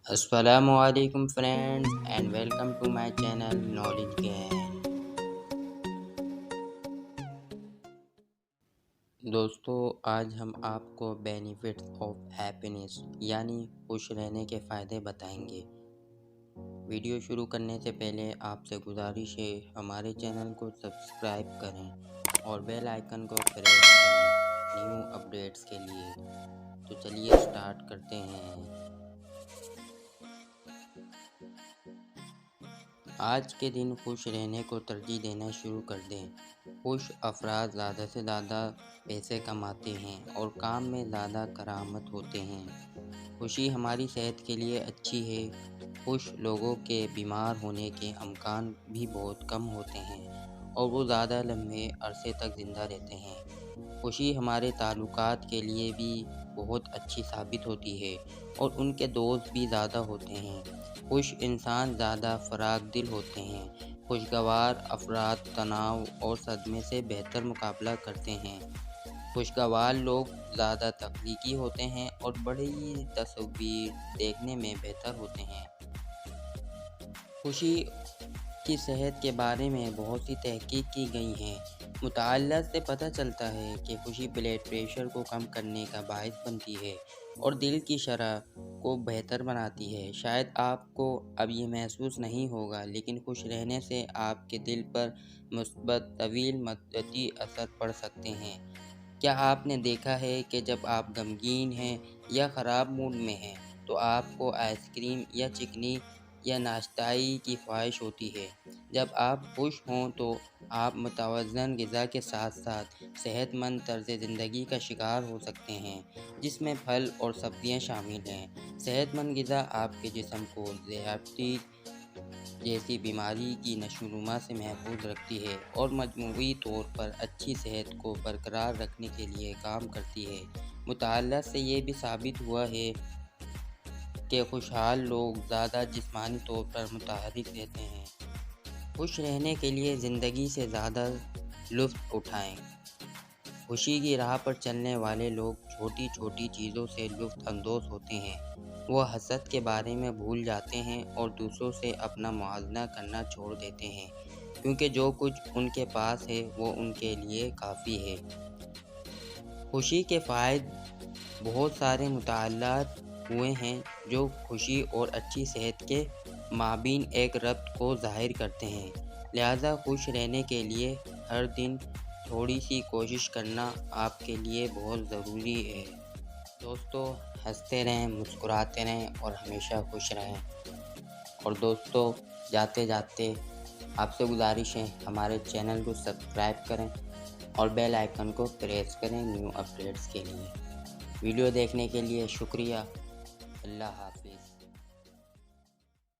السلام علیکم friends and welcome to my channel knowledge gain. دوستو، آج ہم آپ کو بینیفٹس آف ہیپینس یعنی خوش رہنے کے فائدے بتائیں گے۔ ویڈیو شروع کرنے سے پہلے آپ سے گزارش ہے ہمارے چینل کو سبسکرائب کریں اور بیل آئیکن کو پریس کریں نیو اپڈیٹس کے لیے۔ تو چلیے سٹارٹ کرتے ہیں۔ آج کے دن خوش رہنے کو ترجیح دینا شروع کر دیں۔ خوش افراد زیادہ سے زیادہ پیسے کماتے ہیں اور کام میں زیادہ کارآمد ہوتے ہیں۔ خوشی ہماری صحت کے لیے اچھی ہے۔ خوش لوگوں کے بیمار ہونے کے امکان بھی بہت کم ہوتے ہیں اور وہ زیادہ لمبے عرصے تک زندہ رہتے ہیں۔ خوشی ہمارے تعلقات کے لیے بھی بہت اچھی ثابت ہوتی ہے اور ان کے دوست بھی زیادہ ہوتے ہیں۔ خوش انسان زیادہ فراخ دل ہوتے ہیں۔ خوشگوار افراد تناؤ اور صدمے سے بہتر مقابلہ کرتے ہیں۔ خوشگوار لوگ زیادہ تخلیقی ہوتے ہیں اور بڑی تصویر دیکھنے میں بہتر ہوتے ہیں۔ خوشی کی صحت کے بارے میں بہت سی تحقیق کی گئی ہیں۔ مطالعات سے پتہ چلتا ہے کہ خوشی بلڈ پریشر کو کم کرنے کا باعث بنتی ہے اور دل کی شرح کو بہتر بناتی ہے۔ شاید آپ کو اب یہ محسوس نہیں ہوگا، لیکن خوش رہنے سے آپ کے دل پر مثبت طویل مدتی اثر پڑ سکتے ہیں۔ کیا آپ نے دیکھا ہے کہ جب آپ غمگین ہیں یا خراب موڈ میں ہیں تو آپ کو آئس کریم یا چکنی یا ناشتائی کی خواہش ہوتی ہے؟ جب آپ خوش ہوں تو آپ متوازن غذا کے ساتھ ساتھ صحت مند طرز زندگی کا شکار ہو سکتے ہیں، جس میں پھل اور سبزیاں شامل ہیں۔ صحت مند غذا آپ کے جسم کو ذیابیطس جیسی بیماری کی نشوونما سے محفوظ رکھتی ہے اور مجموعی طور پر اچھی صحت کو برقرار رکھنے کے لیے کام کرتی ہے۔ مطالعات سے یہ بھی ثابت ہوا ہے کہ خوشحال لوگ زیادہ جسمانی طور پر متحرک رہتے ہیں۔ خوش رہنے کے لیے زندگی سے زیادہ لطف اٹھائیں۔ خوشی کی راہ پر چلنے والے لوگ چھوٹی چھوٹی چیزوں سے لطف اندوز ہوتے ہیں۔ وہ حسد کے بارے میں بھول جاتے ہیں اور دوسروں سے اپنا موازنہ کرنا چھوڑ دیتے ہیں، کیونکہ جو کچھ ان کے پاس ہے وہ ان کے لیے کافی ہے۔ خوشی کے فوائد بہت سارے مطالعات ہوئے ہیں جو خوشی اور اچھی صحت کے مابین ایک ربط کو ظاہر کرتے ہیں۔ لہذا خوش رہنے کے لیے ہر دن تھوڑی سی کوشش کرنا آپ کے لیے بہت ضروری ہے۔ دوستو، ہنستے رہیں، مسکراتے رہیں اور ہمیشہ خوش رہیں۔ اور دوستو، جاتے جاتے آپ سے گزارش ہے ہمارے چینل کو سبسکرائب کریں اور بیل آئیکن کو پریس کریں نیو اپڈیٹس کے لیے۔ ویڈیو دیکھنے کے لیے شکریہ۔ اللہ حافظ۔